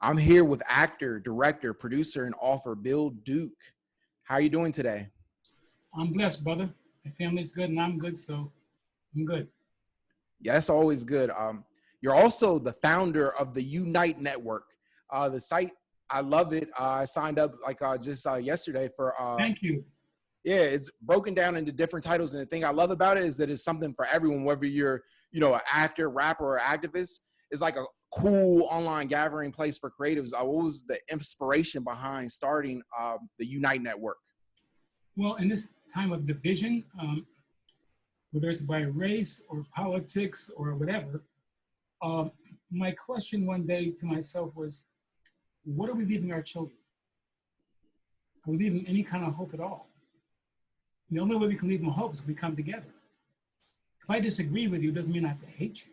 I'm here with actor, director, producer, and author Bill Duke. How are you doing today? I'm blessed, brother. My family's good and I'm good, so I'm good. Yeah, that's always good. You're also the founder of the YOUNITE Network. The site, I love it. I signed up like just yesterday for Thank you. yeah, it's broken down into different titles. And the thing I love about it is that it's something for everyone, whether you're, an actor, rapper, or activist. It's like a cool online gathering place for creatives. What was the inspiration behind starting the YOUNITE Network? Well, in this time of division, whether it's by race or politics or whatever, um, my question one day to myself was, what are we leaving our children? Are we leaving any kind of hope at all? And the only way we can leave them hope is if we come together. If I disagree with you, it doesn't mean I have to hate you.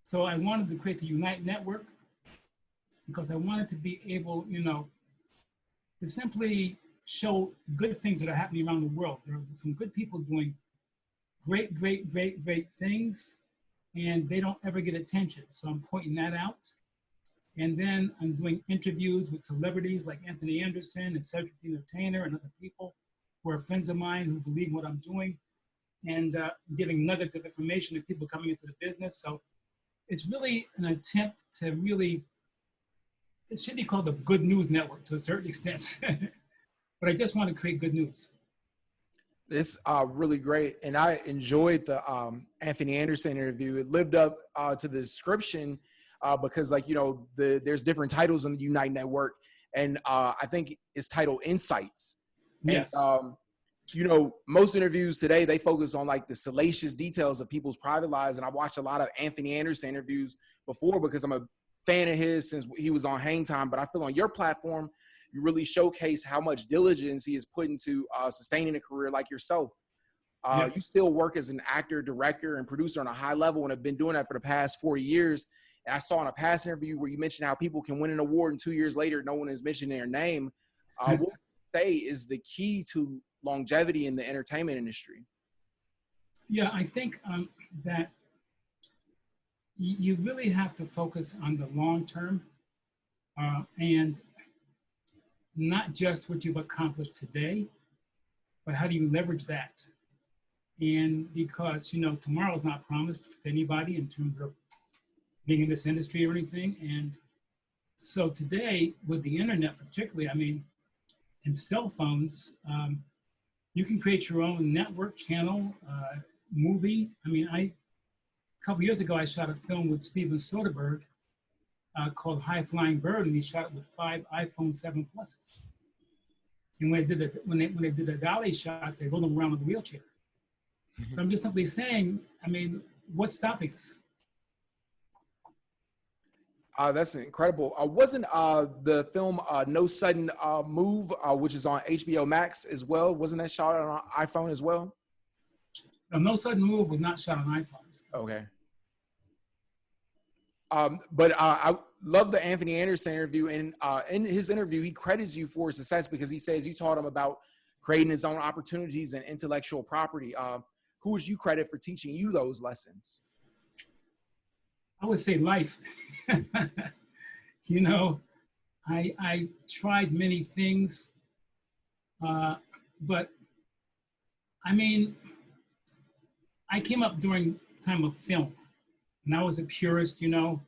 So I wanted to create the YOUNITE Network because I wanted to be able, to simply show good things that are happening around the world. There are some good people doing great things, and they don't ever get attention. So I'm pointing that out. And then I'm doing interviews with celebrities like Anthony Anderson and Cedric the Entertainer and other people who are friends of mine who believe in what I'm doing, and giving nuggets of information to people coming into the business. So it's really an attempt to really, it should be called the Good News Network to a certain extent. But I just want to create good news. It's really great, and I enjoyed the Anthony Anderson interview. It lived up to the description because, like, there's different titles on the YOUNITE Network, and I think it's titled Insights. And Yes. most interviews today, they focus on like the salacious details of people's private lives, and I watched a lot of Anthony Anderson interviews before because I'm a fan of his since he was on Hang Time. But I feel on your platform, you really showcase how much diligence he has put into sustaining a career like yourself. You Yes. still work as an actor, director, and producer on a high level and have been doing that for the past 40 years. And I saw in a past interview where you mentioned how people can win an award and 2 years later, no one is mentioning their name. What would you say is the key to longevity in the entertainment industry? Yeah, I think that you really have to focus on the long term and not just what you've accomplished today, but how do you leverage that? And because, tomorrow's not promised to anybody in terms of being in this industry or anything. And so today, with the internet particularly, and cell phones, you can create your own network channel, movie. A couple years ago, I shot a film with Steven Soderbergh called High Flying Bird, and he shot it with 5 iPhone 7 Pluses. And when they did a dolly shot, they rolled him around with a wheelchair. So I'm just simply saying, what's stopping us? That's incredible. Wasn't the film No Sudden Move, which is on HBO Max as well, wasn't that shot on an iPhone as well? No Sudden Move was not shot on iPhones. Okay. But I love the Anthony Anderson interview. And in his interview, he credits you for success because he says you taught him about creating his own opportunities and intellectual property. Who would you credit for teaching you those lessons? I would say life. I tried many things, but I came up during time of film, and I was a purist, and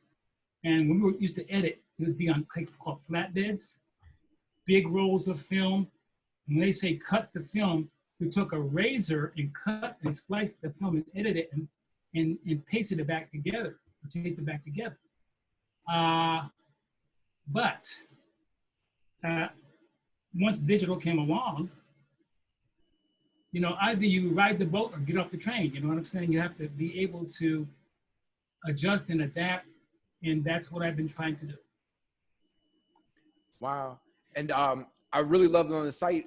when we used to edit, it would be on called flatbeds, big rolls of film. And when they say cut the film, we took a razor and cut and spliced the film and edited it and pasted it back together, or taped it back together. But once digital came along, either you ride the boat or get off the train. You know what I'm saying? You have to be able to adjust and adapt, and that's what I've been trying to do. Wow. And I really loved on the site.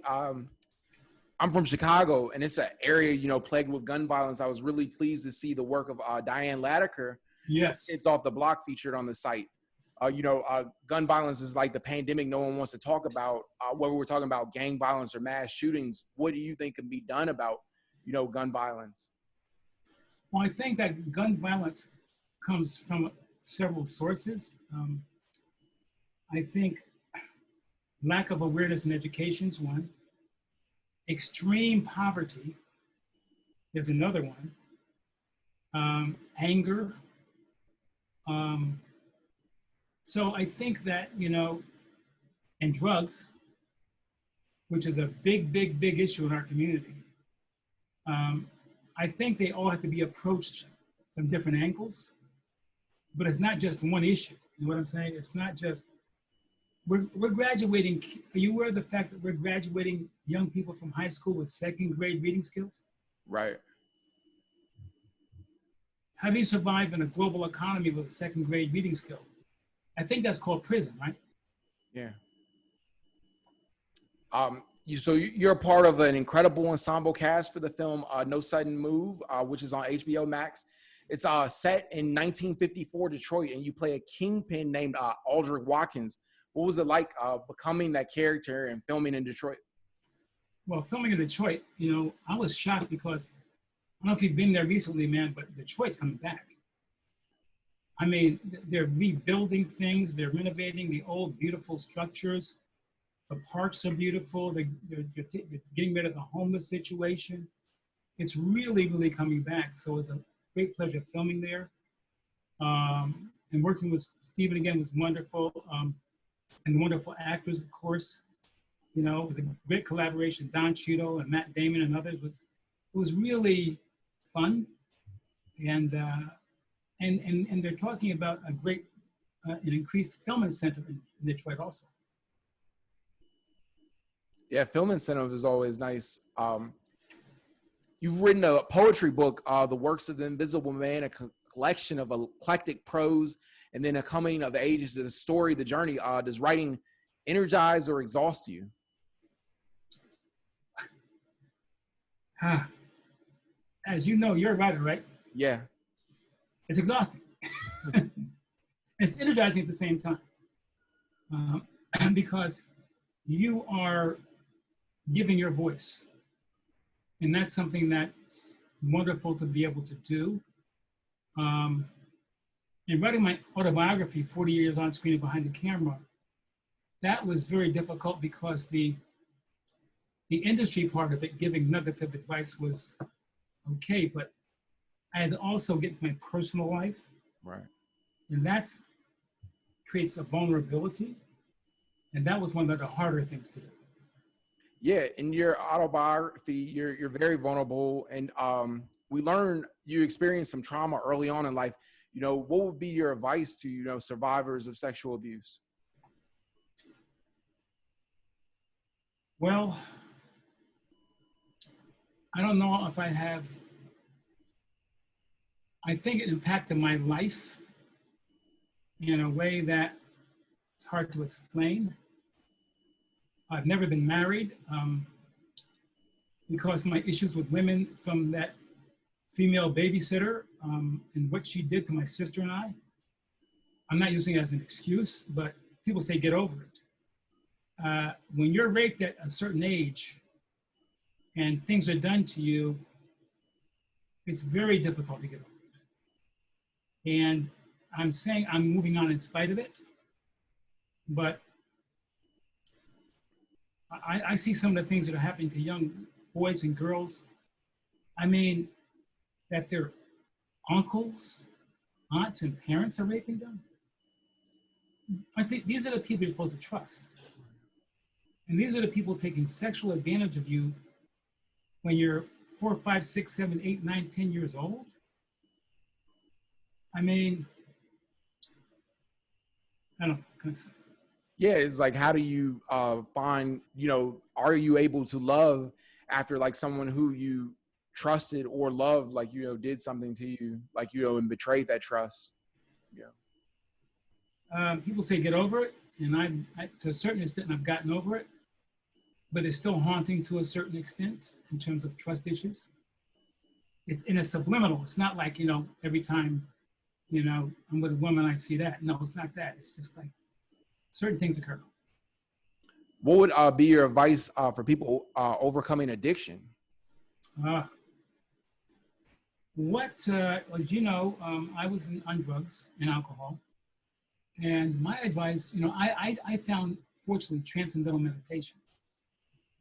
I'm from Chicago, and it's an area, plagued with gun violence. I was really pleased to see the work of Diane Latiker. Yes. It's off the block featured on the site. Gun violence is like the pandemic no one wants to talk about, whether we're talking about gang violence or mass shootings. What do you think can be done about, gun violence? Well, I think that gun violence comes from several sources. I think lack of awareness and education is one. Extreme poverty is another one. Anger. So I think that, you know, and drugs, which is a big, big, big issue in our community. I think they all have to be approached from different angles, but it's not just one issue. You know what I'm saying? It's not just, we're graduating. Are you aware of the fact that we're graduating young people from high school with second grade reading skills? Right. How do you survive in a global economy with a second grade reading skill? I think that's called prison, right? Yeah. So you're a part of an incredible ensemble cast for the film No Sudden Move, which is on HBO Max. It's set in 1954 Detroit, and you play a kingpin named Aldrich Watkins. What was it like becoming that character and filming in Detroit? Well, filming in Detroit, you know, I was shocked because I don't know if you've been there recently, man, but Detroit's coming back. I mean, they're rebuilding things. They're renovating the old, beautiful structures. The parks are beautiful. They're getting rid of the homeless situation. It's really, really coming back. So it's a great pleasure filming there. And working with Stephen again was wonderful. And the wonderful actors, of course. You know, it was a great collaboration. Don Cheadle and Matt Damon and others. It was really fun. And they're talking about a great, an increased film incentive in Detroit also. Yeah, film incentive is always nice. You've written a poetry book, The Works of the Invisible Man, a collection of eclectic prose, and then a coming of age, the story, the journey. Does writing energize or exhaust you? As you know, you're a writer, right? Yeah. It's exhausting. It's energizing at the same time. Because you are giving your voice. And that's something that's wonderful to be able to do. And writing my autobiography, 40 years on screen and behind the camera, that was very difficult because the industry part of it, giving nuggets of advice, was okay, but I had to also get to my personal life. Right. And that's creates a vulnerability. And that was one of the harder things to do. Yeah, in your autobiography, you're very vulnerable, and we learn you experienced some trauma early on in life. You know, what would be your advice to, you know, survivors of sexual abuse? Well, I don't know if I think it impacted my life in a way that it's hard to explain. I've never been married because of my issues with women from that female babysitter and what she did to my sister and I. I'm not using it as an excuse, but people say get over it. When you're raped at a certain age and things are done to you, it's very difficult to get over it. And I'm saying I'm moving on in spite of it, but I see some of the things that are happening to young boys and girls. I mean, that their uncles, aunts, and parents are raping them. I think these are the people you're supposed to trust. And these are the people taking sexual advantage of you when you're 4, 5, 6, 7, 8, 9, 10 years old. I mean, I don't know. Yeah, it's like, how do you find, you know, are you able to love after like someone who you trusted or loved, like, you know, did something to you, like, you know, and betrayed that trust? Yeah. People say get over it, and I to a certain extent, I've gotten over it, but it's still haunting to a certain extent in terms of trust issues. It's in a subliminal. It's not like, you know, every time, you know, I'm with a woman, I see that. No, it's not that. It's just like certain things occur. What would be your advice for people overcoming addiction? Well, you know, I was on drugs and alcohol. And my advice, I found, fortunately, transcendental meditation.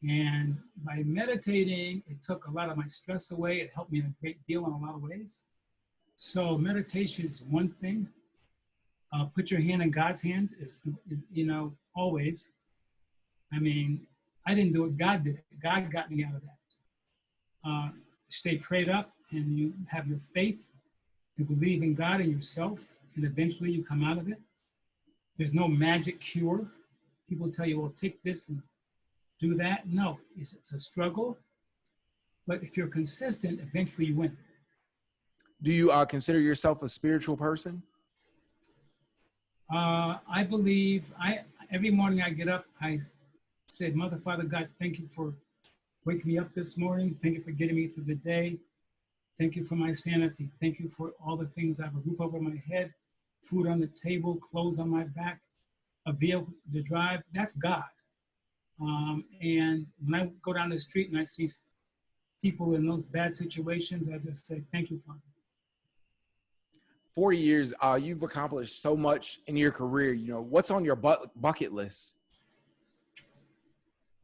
And by meditating, it took a lot of my stress away. It helped me in a great deal in a lot of ways. So meditation is one thing. Put your hand in God's hand is always. I mean, I didn't do it. God did it. God got me out of that. Stay prayed up and you have your faith to believe in God and yourself, and eventually you come out of it. There's no magic cure. People tell you, well, take this and do that. No, it's a struggle. But if you're consistent, eventually you win. Do you consider yourself a spiritual person? I believe every morning I get up, I say, Mother, Father, God, thank you for waking me up this morning. Thank you for getting me through the day. Thank you for my sanity. Thank you for all the things. I have a roof over my head, food on the table, clothes on my back, a vehicle to drive. That's God. And when I go down the street and I see people in those bad situations, I just say, thank you, Father. 40 years, you've accomplished so much in your career. What's on your bucket list?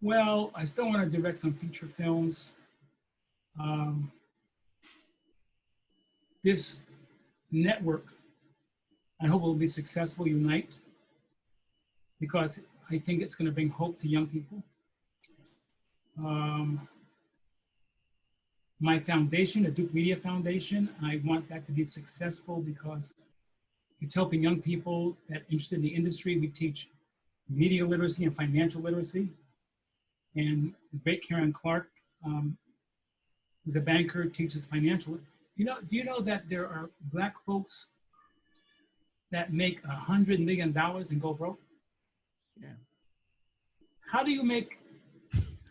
Well, I still want to direct some feature films. This network, I hope will be successful, YOUNITE, because I think it's going to bring hope to young people. My foundation, the Duke Media Foundation, I want that to be successful because it's helping young people that are interested in the industry. We teach media literacy and financial literacy. And the great Karen Clark, who's a banker, teaches financial. Do you know that there are Black folks that make $100 million and go broke? Yeah. How do you make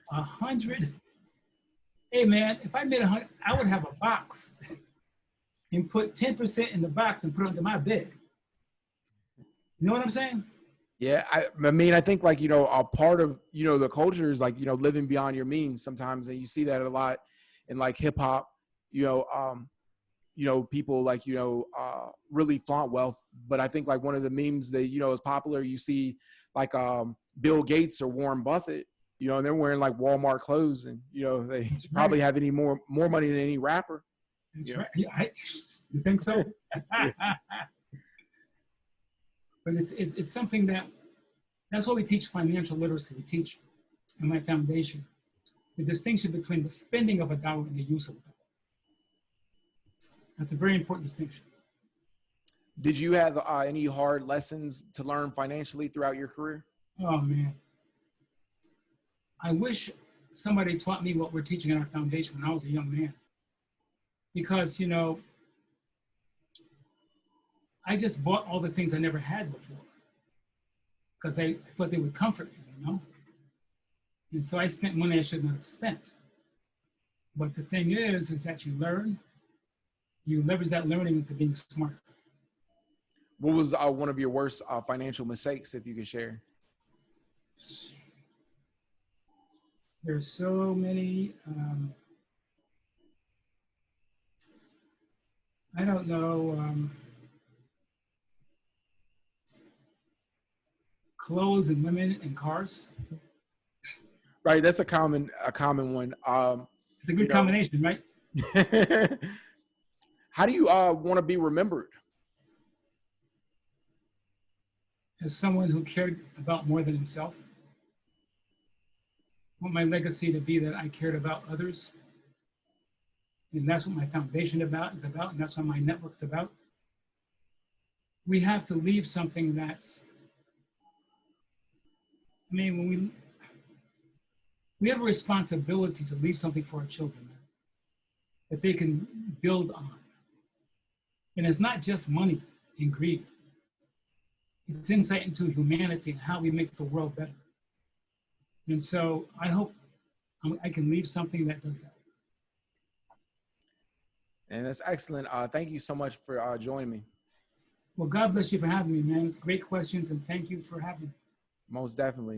100? Hey man, if I made 100, I would have a box and put 10% in the box and put it under my bed. You know what I'm saying? Yeah, I mean, I think a part of the culture is living beyond your means sometimes, and you see that a lot in hip hop. People really flaunt wealth, but I think one of the memes that is popular. You see Bill Gates or Warren Buffett, and they're wearing Walmart clothes, and they That's probably right. have more money than any rapper. That's right. Yeah, you think so? But it's something that's why we teach financial literacy. We teach in my foundation the distinction between the spending of a dollar and the use of a dollar. That's a very important distinction. Did you have any hard lessons to learn financially throughout your career? Oh man, I wish somebody taught me what we're teaching in our foundation when I was a young man, because I just bought all the things I never had before because I thought they would comfort me, And so I spent money I should not have spent. But the thing is that you learn, you leverage that learning into being smart. What was one of your worst financial mistakes, if you could share? There's so many, I don't know, clothes and women and cars. Right, that's a common one. It's a good combination, right? How do you want to be remembered? As someone who cared about more than himself. I want my legacy to be that I cared about others. And that's what my foundation is about, and that's what my network's about. We have to leave something that's, when we have a responsibility to leave something for our children that they can build on. And it's not just money and greed. It's insight into humanity and how we make the world better. And so I hope I can leave something that does that. And that's excellent. Thank you so much for joining me. Well, God bless you for having me, man. It's great questions, and thank you for having me. Most definitely.